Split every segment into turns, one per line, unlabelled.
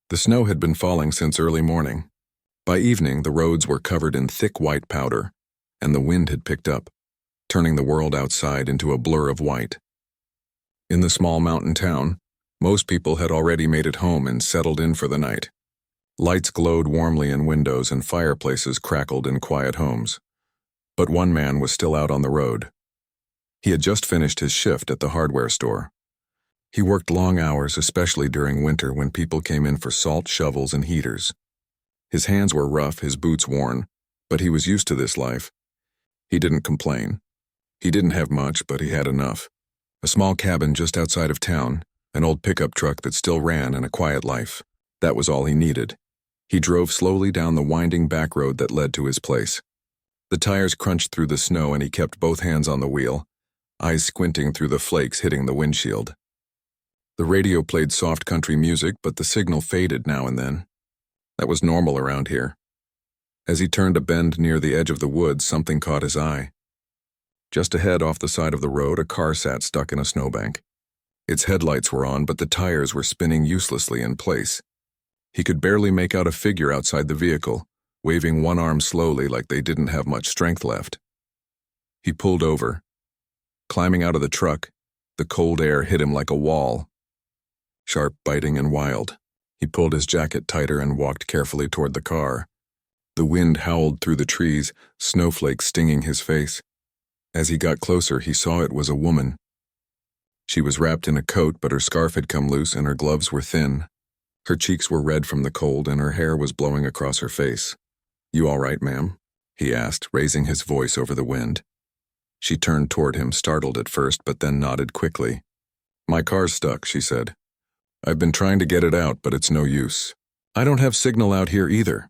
The snow had been falling since early morning. By evening, the roads were covered in thick white powder, and the wind had picked up, turning the world outside into a blur of white. In the small mountain town, most people had already made it home and settled in for the night. Lights glowed warmly in windows and fireplaces crackled in quiet homes. But one man was still out on the road. He had just finished his shift at the hardware store. He worked long hours, especially during winter when people came in for salt shovels and heaters. His hands were rough, his boots worn, but he was used to this life. He didn't complain. He didn't have much, but he had enough. A small cabin just outside of town, an old pickup truck that still ran, and a quiet life. That was all he needed. He drove slowly down the winding back road that led to his place. The tires crunched through the snow and he kept both hands on the wheel, eyes squinting through the flakes hitting the windshield. The radio played soft country music, but the signal faded now and then. That was normal around here. As he turned a bend near the edge of the woods, something caught his eye. Just ahead off the side of the road, a car sat stuck in a snowbank. Its headlights were on, but the tires were spinning uselessly in place. He could barely make out a figure outside the vehicle, waving one arm slowly like they didn't have much strength left. He pulled over. Climbing out of the truck, the cold air hit him like a wall. Sharp, biting, and wild. He pulled his jacket tighter and walked carefully toward the car. The wind howled through the trees, snowflakes stinging his face. As he got closer, he saw it was a woman. She was wrapped in a coat, but her scarf had come loose and her gloves were thin. Her cheeks were red from the cold and her hair was blowing across her face. "You all right, ma'am?" he asked, raising his voice over the wind. She turned toward him, startled at first, but then nodded quickly. "My car's stuck," she said. "I've been trying to get it out, but it's no use. I don't have signal out here either."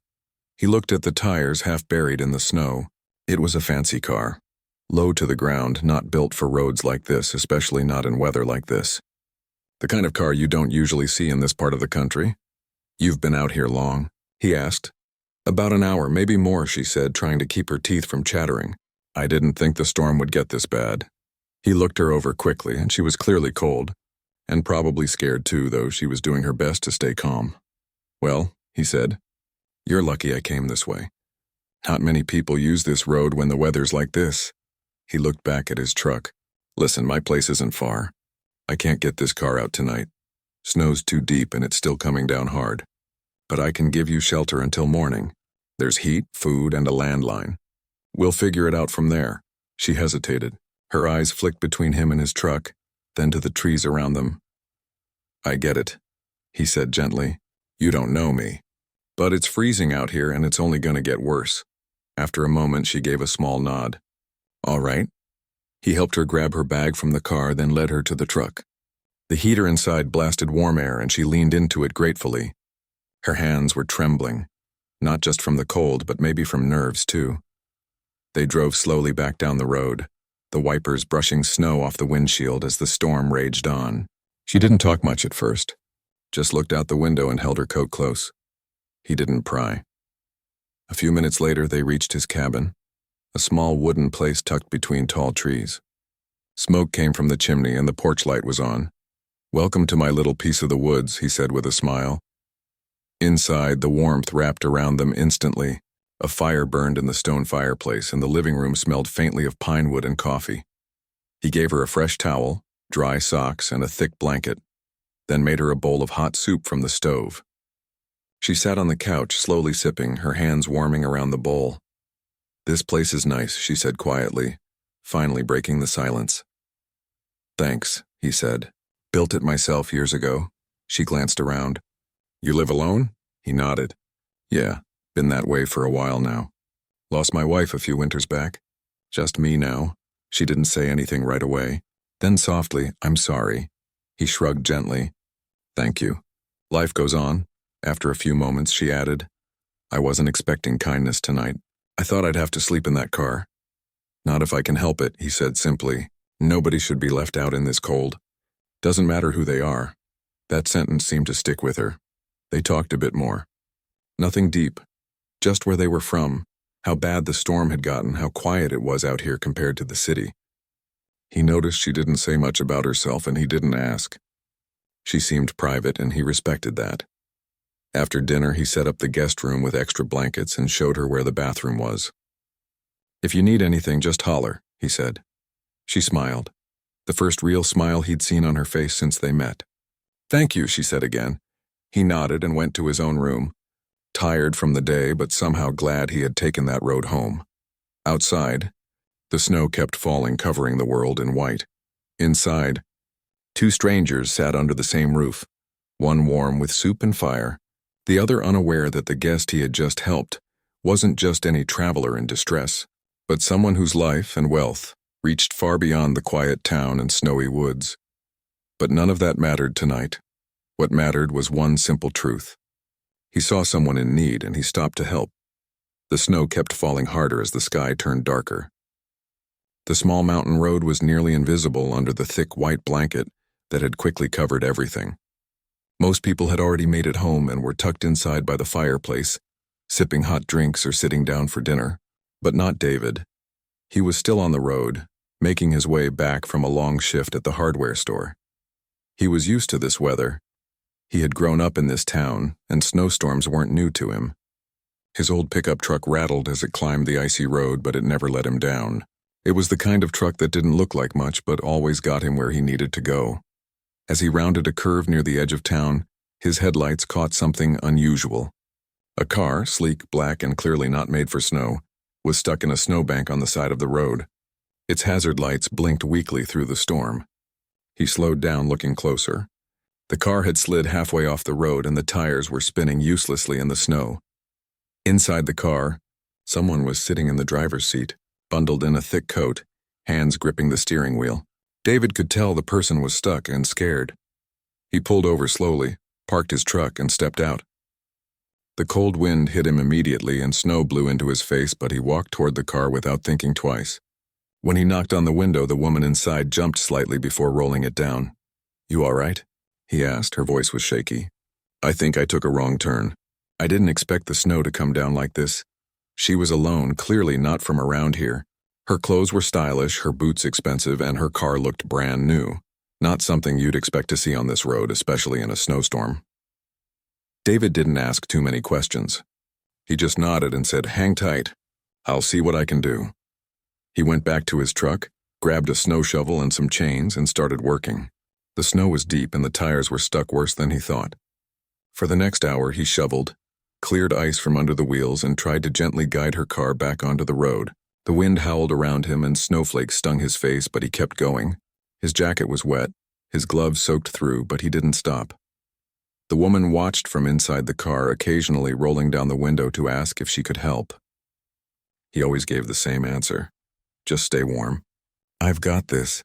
He looked at the tires half buried in the snow. It was a fancy car. Low to the ground, not built for roads like this, especially not in weather like this. "The kind of car you don't usually see in this part of the country." "You've been out here long?" he asked. "About an hour, maybe more," she said, trying to keep her teeth from chattering. "I didn't think the storm would get this bad." He looked her over quickly, and she was clearly cold. And probably scared too, though she was doing her best to stay calm. "Well," he said, "you're lucky I came this way. Not many people use this road when the weather's like this." He looked back at his truck. "Listen, my place isn't far. I can't get this car out tonight. Snow's too deep and it's still coming down hard. But I can give you shelter until morning. There's heat, food, and a landline. We'll figure it out from there." She hesitated. Her eyes flicked between him and his truck, then to the trees around them. "I get it," he said gently. "You don't know me. But it's freezing out here and it's only going to get worse." After a moment, she gave a small nod. "All right." He helped her grab her bag from the car, then led her to the truck. The heater inside blasted warm air and she leaned into it gratefully. Her hands were trembling, not just from the cold, but maybe from nerves too. They drove slowly back down the road, the wipers brushing snow off the windshield as the storm raged on. She didn't talk much at first, just looked out the window and held her coat close. He didn't pry. A few minutes later, they reached his cabin, a small wooden place tucked between tall trees. Smoke came from the chimney and the porch light was on. "Welcome to my little piece of the woods," he said with a smile. Inside, the warmth wrapped around them instantly. A fire burned in the stone fireplace, and the living room smelled faintly of pine wood and coffee. He gave her a fresh towel, dry socks, and a thick blanket, then made her a bowl of hot soup from the stove. She sat on the couch, slowly sipping, her hands warming around the bowl. "This place is nice," she said quietly, finally breaking the silence. "Thanks," he said. "Built it myself years ago." She glanced around. "You live alone?" He nodded. "Yeah. Been that way for a while now. Lost my wife a few winters back. Just me now." She didn't say anything right away. Then softly, "I'm sorry." He shrugged gently. "Thank you. Life goes on." After a few moments, she added, "I wasn't expecting kindness tonight. I thought I'd have to sleep in that car." "Not if I can help it," he said simply. "Nobody should be left out in this cold. Doesn't matter who they are." That sentence seemed to stick with her. They talked a bit more. Nothing deep. Just where they were from, how bad the storm had gotten, how quiet it was out here compared to the city. He noticed she didn't say much about herself and he didn't ask. She seemed private and he respected that. After dinner, he set up the guest room with extra blankets and showed her where the bathroom was. "If you need anything, just holler," he said. She smiled, the first real smile he'd seen on her face since they met. "Thank you," she said again. He nodded and went to his own room, tired from the day but somehow glad he had taken that road home. Outside, the snow kept falling, covering the world in white. Inside, two strangers sat under the same roof, one warm with soup and fire, the other unaware that the guest he had just helped wasn't just any traveler in distress, but someone whose life and wealth reached far beyond the quiet town and snowy woods. But none of that mattered tonight. What mattered was one simple truth. He saw someone in need and he stopped to help. The snow kept falling harder as the sky turned darker. The small mountain road was nearly invisible under the thick white blanket that had quickly covered everything. Most people had already made it home and were tucked inside by the fireplace, sipping hot drinks or sitting down for dinner. But not David. He was still on the road, making his way back from a long shift at the hardware store. He was used to this weather. He had grown up in this town, and snowstorms weren't new to him. His old pickup truck rattled as it climbed the icy road, but it never let him down. It was the kind of truck that didn't look like much, but always got him where he needed to go. As he rounded a curve near the edge of town, his headlights caught something unusual. A car, sleek, black, and clearly not made for snow, was stuck in a snowbank on the side of the road. Its hazard lights blinked weakly through the storm. He slowed down, looking closer. The car had slid halfway off the road and the tires were spinning uselessly in the snow. Inside the car, someone was sitting in the driver's seat, bundled in a thick coat, hands gripping the steering wheel. David could tell the person was stuck and scared. He pulled over slowly, parked his truck, and stepped out. The cold wind hit him immediately and snow blew into his face, but he walked toward the car without thinking twice. When he knocked on the window, the woman inside jumped slightly before rolling it down. "You all right?" he asked. Her voice was shaky. "I think I took a wrong turn. I didn't expect the snow to come down like this." She was alone, clearly not from around here. Her clothes were stylish, her boots expensive, and her car looked brand new. Not something you'd expect to see on this road, especially in a snowstorm. David didn't ask too many questions. He just nodded and said, "Hang tight. I'll see what I can do." He went back to his truck, grabbed a snow shovel and some chains, and started working. The snow was deep and the tires were stuck worse than he thought. For the next hour, he shoveled, cleared ice from under the wheels, and tried to gently guide her car back onto the road. The wind howled around him and snowflakes stung his face, but he kept going. His jacket was wet, his gloves soaked through, but he didn't stop. The woman watched from inside the car, occasionally rolling down the window to ask if she could help. He always gave the same answer. "Just stay warm. I've got this."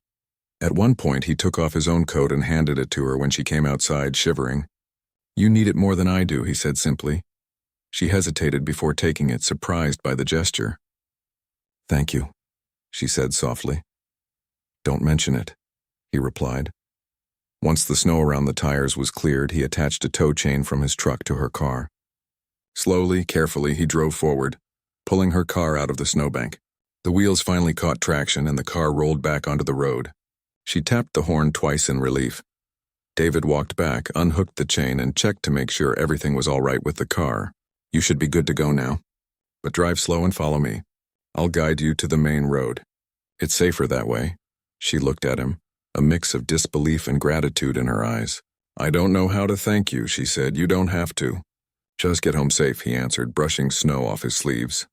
At one point, he took off his own coat and handed it to her when she came outside, shivering. "You need it more than I do," he said simply. She hesitated before taking it, surprised by the gesture. "Thank you," she said softly. "Don't mention it," he replied. Once the snow around the tires was cleared, he attached a tow chain from his truck to her car. Slowly, carefully, he drove forward, pulling her car out of the snowbank. The wheels finally caught traction and the car rolled back onto the road. She tapped the horn twice in relief. David walked back, unhooked the chain, and checked to make sure everything was all right with the car. "You should be good to go now. But drive slow and follow me. I'll guide you to the main road. It's safer that way." She looked at him, a mix of disbelief and gratitude in her eyes. "I don't know how to thank you," she said. "You don't have to." "Just get home safe," he answered, brushing snow off his sleeves.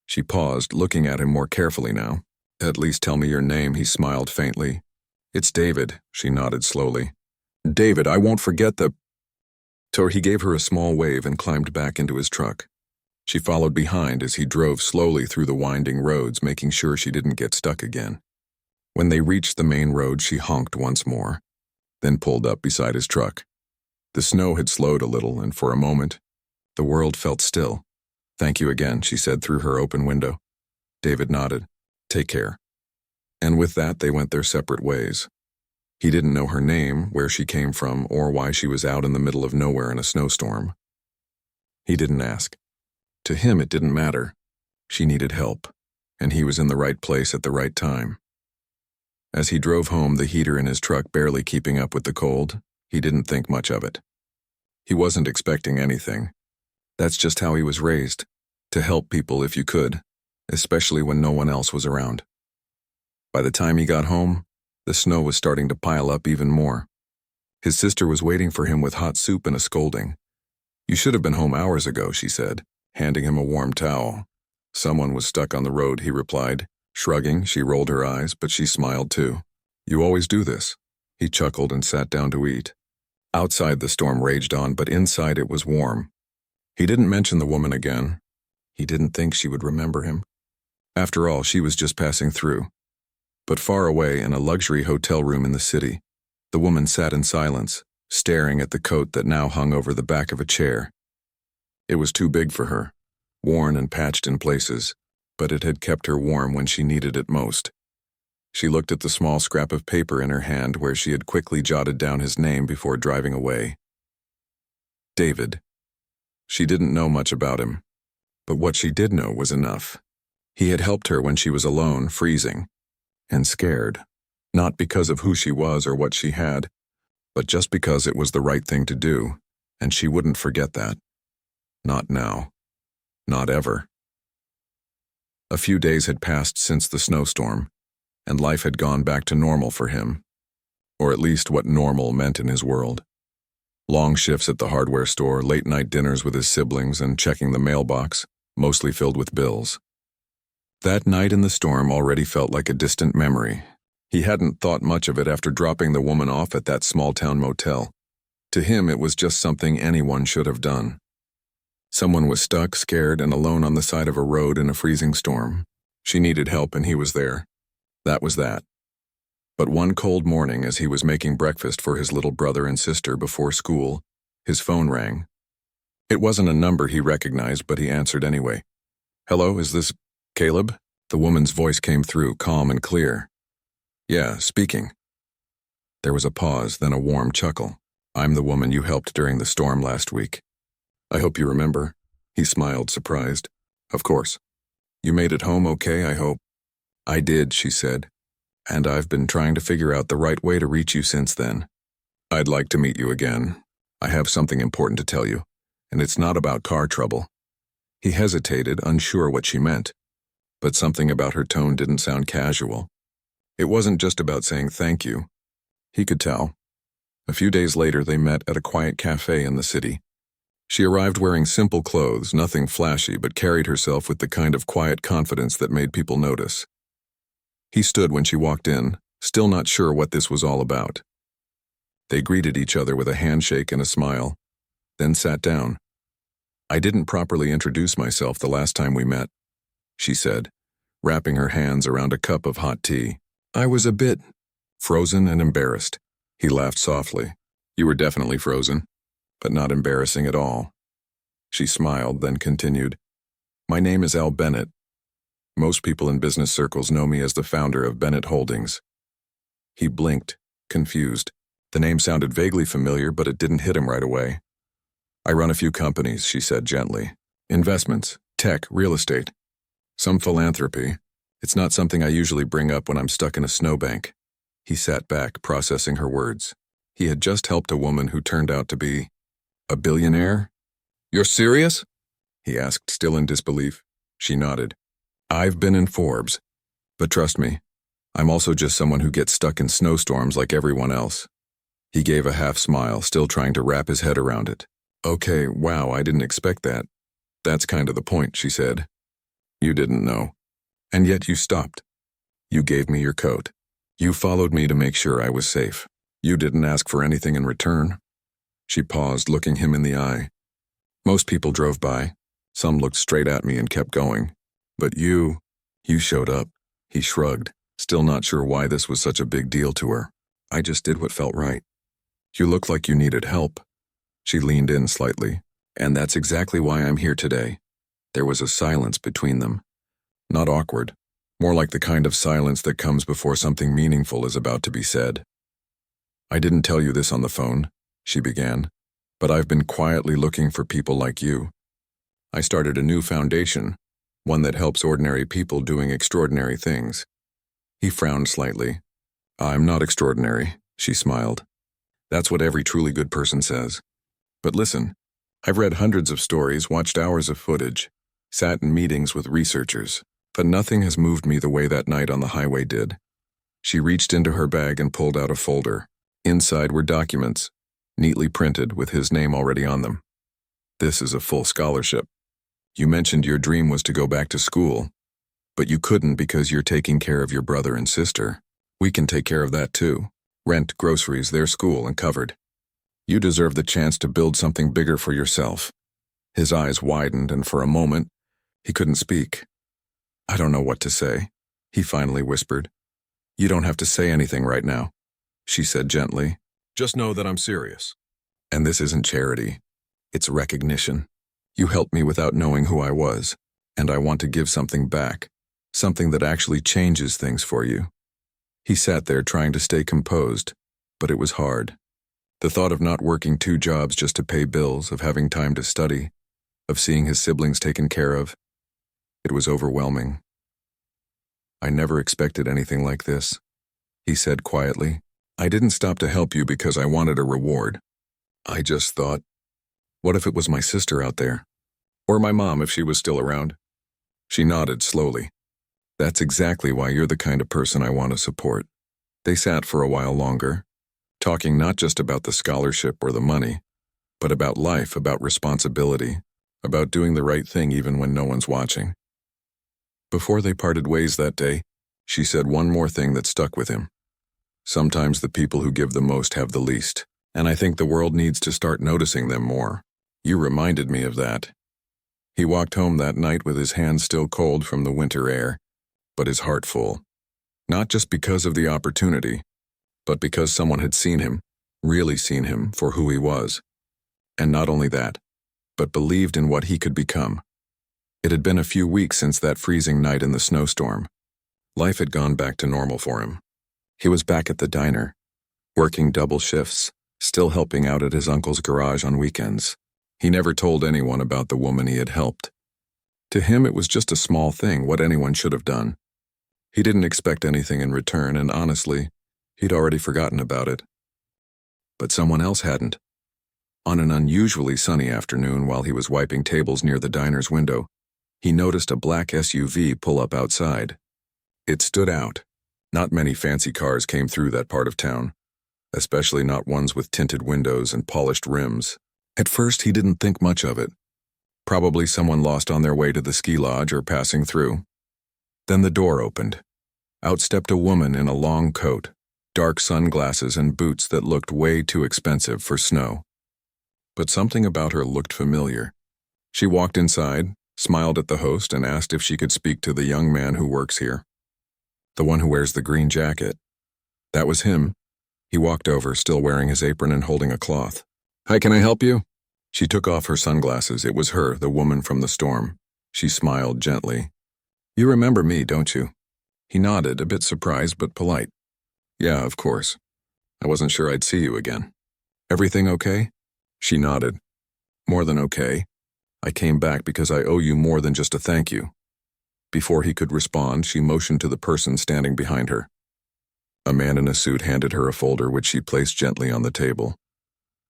She paused, looking at him more carefully now. "At least tell me your name," he smiled faintly. "It's David," she nodded slowly. "David, I won't forget the—" He gave her a small wave and climbed back into his truck. She followed behind as he drove slowly through the winding roads, making sure she didn't get stuck again. When they reached the main road, she honked once more, then pulled up beside his truck. The snow had slowed a little, and for a moment, the world felt still. "Thank you again," she said through her open window. David nodded. "Take care." And with that, they went their separate ways. He didn't know her name, where she came from, or why she was out in the middle of nowhere in a snowstorm. He didn't ask. To him, it didn't matter. She needed help, and he was in the right place at the right time. As he drove home, the heater in his truck barely keeping up with the cold, he didn't think much of it. He wasn't expecting anything. That's just how he was raised, to help people if you could, especially when no one else was around. By the time he got home, the snow was starting to pile up even more. His sister was waiting for him with hot soup and a scolding. "You should have been home hours ago," she said, handing him a warm towel. "Someone was stuck on the road," he replied. Shrugging, she rolled her eyes, but she smiled too. "You always do this." He chuckled and sat down to eat. Outside the storm raged on, but inside it was warm. He didn't mention the woman again. He didn't think she would remember him. After all, she was just passing through. But far away, in a luxury hotel room in the city, the woman sat in silence, staring at the coat that now hung over the back of a chair. It was too big for her, worn and patched in places, but it had kept her warm when she needed it most. She looked at the small scrap of paper in her hand where she had quickly jotted down his name before driving away. David. She didn't know much about him, but what she did know was enough. He had helped her when she was alone, freezing, and scared, not because of who she was or what she had, but just because it was the right thing to do, and she wouldn't forget that. Not now. Not ever. A few days had passed since the snowstorm, and life had gone back to normal for him, or at least what normal meant in his world. Long shifts at the hardware store, late-night dinners with his siblings, and checking the mailbox, mostly filled with bills. That night in the storm already felt like a distant memory. He hadn't thought much of it after dropping the woman off at that small-town motel. To him, it was just something anyone should have done. Someone was stuck, scared, and alone on the side of a road in a freezing storm. She needed help, and he was there. That was that. But one cold morning, as he was making breakfast for his little brother and sister before school, his phone rang. It wasn't a number he recognized, but he answered anyway. "Hello, is this Caleb?" The woman's voice came through, calm and clear. "Yeah, speaking." There was a pause, then a warm chuckle. "I'm the woman you helped during the storm last week. I hope you remember." He smiled, surprised. "Of course. You made it home okay, I hope?" "I did," she said, "and I've been trying to figure out the right way to reach you since then. I'd like to meet you again. I have something important to tell you, and it's not about car trouble." He hesitated, unsure what she meant, but something about her tone didn't sound casual. It wasn't just about saying thank you. He could tell. A few days later, they met at a quiet cafe in the city. She arrived wearing simple clothes, nothing flashy, but carried herself with the kind of quiet confidence that made people notice. He stood when she walked in, still not sure what this was all about. They greeted each other with a handshake and a smile, then sat down. "I didn't properly introduce myself the last time we met," she said, wrapping her hands around a cup of hot tea. "I was a bit frozen and embarrassed." He laughed softly. "You were definitely frozen, but not embarrassing at all." She smiled, then continued, "My name is Al Bennett. Most people in business circles know me as the founder of Bennett Holdings." He blinked, confused. The name sounded vaguely familiar, but it didn't hit him right away. "I run a few companies," she said gently. "Investments, tech, real estate. Some philanthropy. It's not something I usually bring up when I'm stuck in a snowbank." He sat back, processing her words. He had just helped a woman who turned out to be a billionaire. "You're serious?" he asked, still in disbelief. She nodded. "I've been in Forbes, but trust me, I'm also just someone who gets stuck in snowstorms like everyone else." He gave a half smile, still trying to wrap his head around it. "Okay, wow, I didn't expect that. That's kind of the point," she said. "You didn't know. And yet you stopped. You gave me your coat. You followed me to make sure I was safe. You didn't ask for anything in return." She paused, looking him in the eye. "Most people drove by. Some looked straight at me and kept going. But you showed up." He shrugged, still not sure why this was such a big deal to her. "I just did what felt right. You looked like you needed help." She leaned in slightly. "And that's exactly why I'm here today." There was a silence between them. Not awkward, more like the kind of silence that comes before something meaningful is about to be said. "I didn't tell you this on the phone," she began, "but I've been quietly looking for people like you. I started a new foundation, one that helps ordinary people doing extraordinary things." He frowned slightly. "I'm not extraordinary," she smiled. "That's what every truly good person says. But listen, I've read hundreds of stories, watched hours of footage, sat in meetings with researchers, but nothing has moved me the way that night on the highway did. She reached into her bag and pulled out a folder. Inside were documents, neatly printed with his name already on them. This is a full scholarship. You mentioned your dream was to go back to school, but you couldn't because you're taking care of your brother and sister. We can take care of that too. Rent, groceries, their school, and covered. You deserve the chance to build something bigger for yourself. His eyes widened, and for a moment, he couldn't speak. I don't know what to say, he finally whispered. You don't have to say anything right now, she said gently. Just know that I'm serious. And this isn't charity. It's recognition. You helped me without knowing who I was, and I want to give something back, something that actually changes things for you. He sat there trying to stay composed, but it was hard. The thought of not working 2 jobs just to pay bills, of having time to study, of seeing his siblings taken care of, it was overwhelming. I never expected anything like this, he said quietly. I didn't stop to help you because I wanted a reward. I just thought, what if it was my sister out there? Or my mom if she was still around? She nodded slowly. That's exactly why you're the kind of person I want to support. They sat for a while longer, talking not just about the scholarship or the money, but about life, about responsibility, about doing the right thing even when no one's watching. Before they parted ways that day, she said one more thing that stuck with him. Sometimes the people who give the most have the least, and I think the world needs to start noticing them more. You reminded me of that. He walked home that night with his hands still cold from the winter air, but his heart full. Not just because of the opportunity, but because someone had seen him, really seen him for who he was. And not only that, but believed in what he could become. It had been a few weeks since that freezing night in the snowstorm. Life had gone back to normal for him. He was back at the diner, working double shifts, still helping out at his uncle's garage on weekends. He never told anyone about the woman he had helped. To him, it was just a small thing, what anyone should have done. He didn't expect anything in return, and honestly, he'd already forgotten about it. But someone else hadn't. On an unusually sunny afternoon, while he was wiping tables near the diner's window, he noticed a black SUV pull up outside. It stood out. Not many fancy cars came through that part of town, especially not ones with tinted windows and polished rims. At first, he didn't think much of it. Probably someone lost on their way to the ski lodge or passing through. Then the door opened. Out stepped a woman in a long coat, dark sunglasses and boots that looked way too expensive for snow. But something about her looked familiar. She walked inside, smiled at the host, and asked if she could speak to the young man who works here. The one who wears the green jacket. That was him. He walked over, still wearing his apron and holding a cloth. Hi, can I help you? She took off her sunglasses. It was her, the woman from the storm. She smiled gently. You remember me, don't you? He nodded, a bit surprised but polite. Yeah, of course. I wasn't sure I'd see you again. Everything okay? She nodded. More than okay. I came back because I owe you more than just a thank you. Before he could respond, she motioned to the person standing behind her. A man in a suit handed her a folder which she placed gently on the table.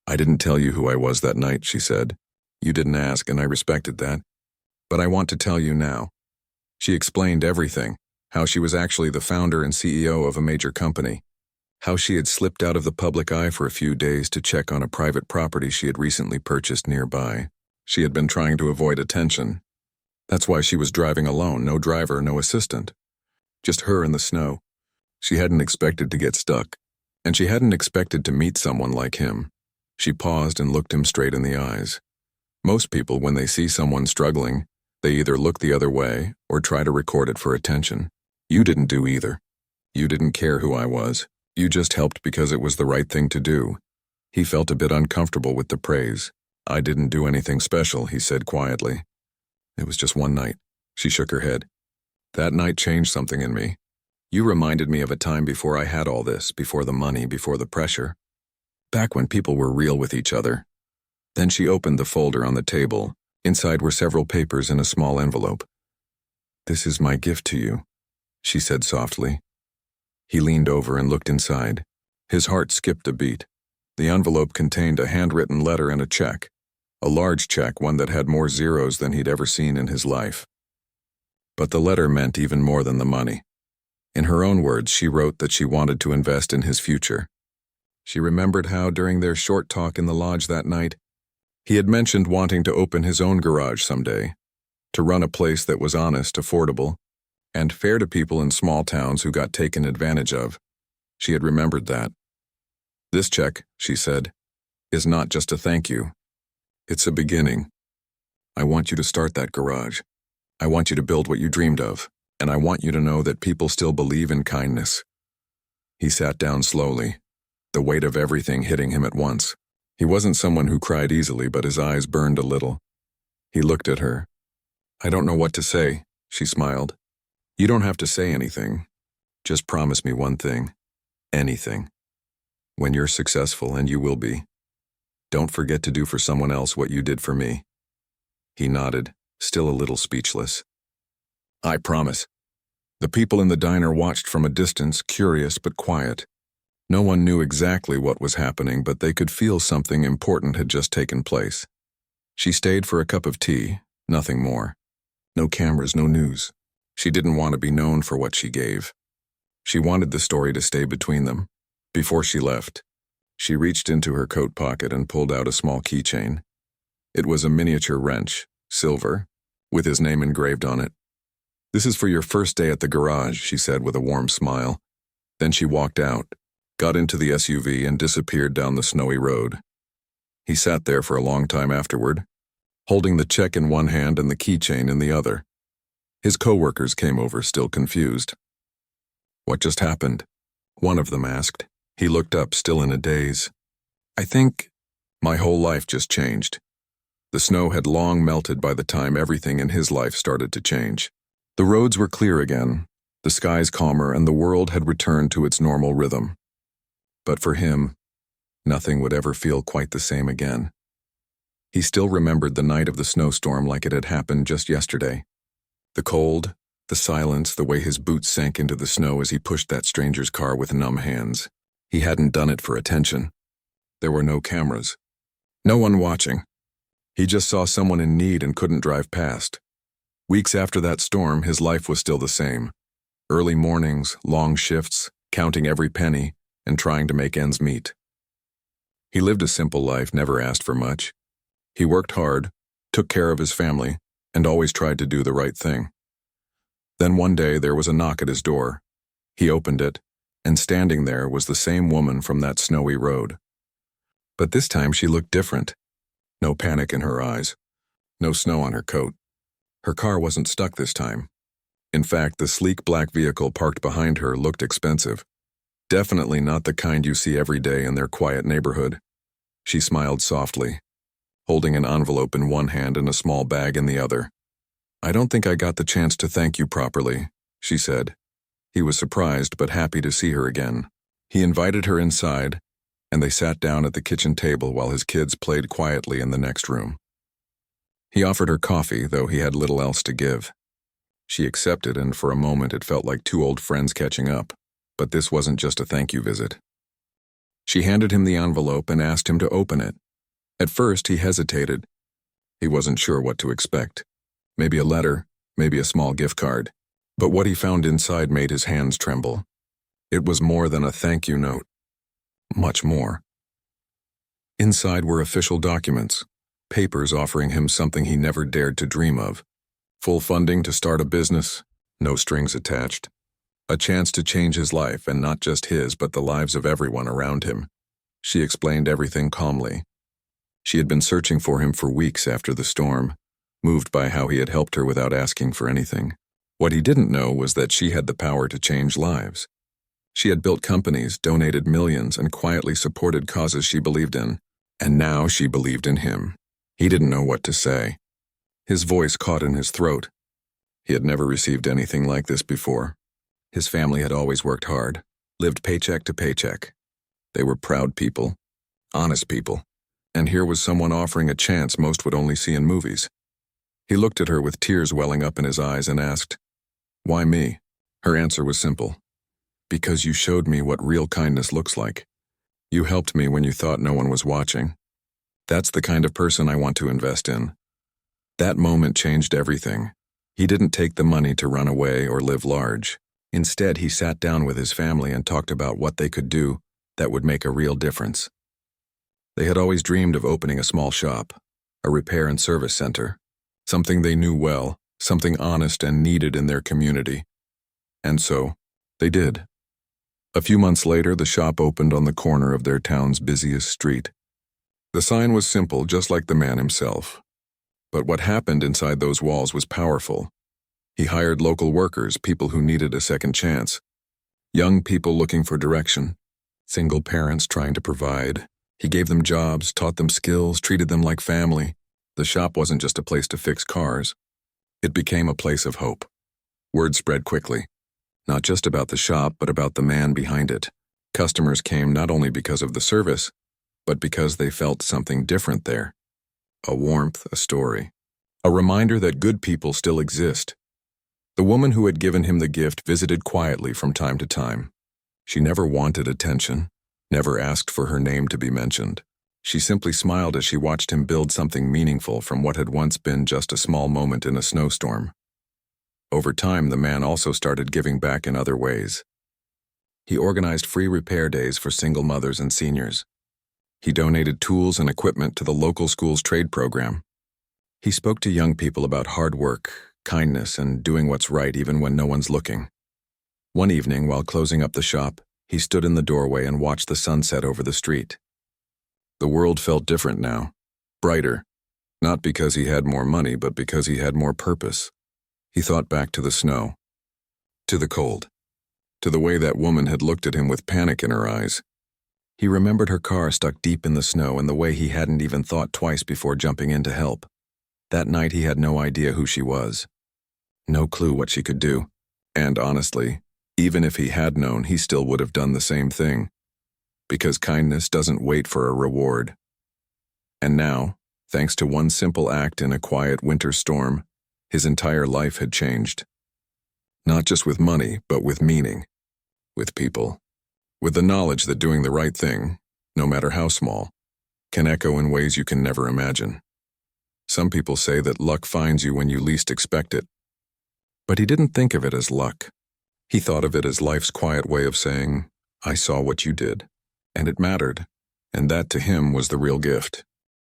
I didn't tell you who I was that night, she said. You didn't ask, and I respected that. But I want to tell you now. She explained everything, how she was actually the founder and CEO of a major company, how she had slipped out of the public eye for a few days to check on a private property she had recently purchased nearby. She had been trying to avoid attention. That's why she was driving alone, no driver, no assistant. Just her in the snow. She hadn't expected to get stuck, and she hadn't expected to meet someone like him. She paused and looked him straight in the eyes. Most people, when they see someone struggling, they either look the other way or try to record it for attention. You didn't do either. You didn't care who I was. You just helped because it was the right thing to do. He felt a bit uncomfortable with the praise. I didn't do anything special, he said quietly. It was just one night. She shook her head. That night changed something in me. You reminded me of a time before I had all this, before the money, before the pressure. Back when people were real with each other. Then she opened the folder on the table. Inside were several papers in a small envelope. This is my gift to you, she said softly. He leaned over and looked inside. His heart skipped a beat. The envelope contained a handwritten letter and a check. A large check, one that had more zeros than he'd ever seen in his life. But the letter meant even more than the money. In her own words, she wrote that she wanted to invest in his future. She remembered how, during their short talk in the lodge that night, he had mentioned wanting to open his own garage someday, to run a place that was honest, affordable, and fair to people in small towns who got taken advantage of. She had remembered that. This check, she said, is not just a thank you. It's a beginning. I want you to start that garage. I want you to build what you dreamed of, and I want you to know that people still believe in kindness. He sat down slowly, the weight of everything hitting him at once. He wasn't someone who cried easily, but his eyes burned a little. He looked at her. I don't know what to say, she smiled. You don't have to say anything. Just promise me one thing. Anything. When you're successful, and you will be, don't forget to do for someone else what you did for me. He nodded, still a little speechless. I promise. The people in the diner watched from a distance, curious but quiet. No one knew exactly what was happening, but they could feel something important had just taken place. She stayed for a cup of tea, nothing more. No cameras, no news. She didn't want to be known for what she gave. She wanted the story to stay between them. Before she left, she reached into her coat pocket and pulled out a small keychain. It was a miniature wrench, silver, with his name engraved on it. This is for your first day at the garage, she said with a warm smile. Then she walked out, got into the SUV, and disappeared down the snowy road. He sat there for a long time afterward, holding the check in one hand and the keychain in the other. His coworkers came over, still confused. What just happened? One of them asked. He looked up, still in a daze. I think my whole life just changed. The snow had long melted by the time everything in his life started to change. The roads were clear again, the skies calmer, and the world had returned to its normal rhythm. But for him, nothing would ever feel quite the same again. He still remembered the night of the snowstorm like it had happened just yesterday. The cold, the silence, the way his boots sank into the snow as he pushed that stranger's car with numb hands. He hadn't done it for attention. There were no cameras. No one watching. He just saw someone in need and couldn't drive past. Weeks after that storm, his life was still the same. Early mornings, long shifts, counting every penny, and trying to make ends meet. He lived a simple life, never asked for much. He worked hard, took care of his family, and always tried to do the right thing. Then one day there was a knock at his door. He opened it, and standing there was the same woman from that snowy road. But this time she looked different. No panic in her eyes. No snow on her coat. Her car wasn't stuck this time. In fact, the sleek black vehicle parked behind her looked expensive. Definitely not the kind you see every day in their quiet neighborhood. She smiled softly, holding an envelope in one hand and a small bag in the other. I don't think I got the chance to thank you properly, she said. He was surprised but happy to see her again. He invited her inside, and they sat down at the kitchen table while his kids played quietly in the next room. He offered her coffee, though he had little else to give. She accepted, and for a moment it felt like two old friends catching up. But this wasn't just a thank you visit. She handed him the envelope and asked him to open it. At first, he hesitated. He wasn't sure what to expect. Maybe a letter, maybe a small gift card. But what he found inside made his hands tremble. It was more than a thank you note. Much more. Inside were official documents, papers offering him something he never dared to dream of. Full funding to start a business, no strings attached. A chance to change his life, and not just his, but the lives of everyone around him. She explained everything calmly. She had been searching for him for weeks after the storm, moved by how he had helped her without asking for anything. What he didn't know was that she had the power to change lives. She had built companies, donated millions, and quietly supported causes she believed in. And now she believed in him. He didn't know what to say. His voice caught in his throat. He had never received anything like this before. His family had always worked hard, lived paycheck to paycheck. They were proud people, honest people, and here was someone offering a chance most would only see in movies. He looked at her with tears welling up in his eyes and asked, "Why me?" Her answer was simple. "Because you showed me what real kindness looks like. You helped me when you thought no one was watching. That's the kind of person I want to invest in. That moment changed everything. He didn't take the money to run away or live large. Instead, he sat down with his family and talked about what they could do that would make a real difference. They had always dreamed of opening a small shop, a repair and service center, something they knew well, something honest and needed in their community. And so, they did. A few months later, the shop opened on the corner of their town's busiest street. The sign was simple, just like the man himself. But what happened inside those walls was powerful. He hired local workers, people who needed a second chance. Young people looking for direction. Single parents trying to provide. He gave them jobs, taught them skills, treated them like family. The shop wasn't just a place to fix cars. It became a place of hope. Word spread quickly. Not just about the shop, but about the man behind it. Customers came not only because of the service, but because they felt something different there. A warmth, a story. A reminder that good people still exist. The woman who had given him the gift visited quietly from time to time. She never wanted attention, never asked for her name to be mentioned. She simply smiled as she watched him build something meaningful from what had once been just a small moment in a snowstorm. Over time, the man also started giving back in other ways. He organized free repair days for single mothers and seniors. He donated tools and equipment to the local school's trade program. He spoke to young people about hard work, kindness, and doing what's right even when no one's looking. One evening, while closing up the shop, he stood in the doorway and watched the sunset over the street. The world felt different now, brighter, not because he had more money, but because he had more purpose. He thought back to the snow, to the cold, to the way that woman had looked at him with panic in her eyes. He remembered her car stuck deep in the snow and the way he hadn't even thought twice before jumping in to help. That night he had no idea who she was. No clue what she could do. And honestly, even if he had known, he still would have done the same thing. Because kindness doesn't wait for a reward. And now, thanks to one simple act in a quiet winter storm, his entire life had changed. Not just with money, but with meaning. With people. With the knowledge that doing the right thing, no matter how small, can echo in ways you can never imagine. Some people say that luck finds you when you least expect it. But he didn't think of it as luck. He thought of it as life's quiet way of saying, I saw what you did, and it mattered, and that to him was the real gift.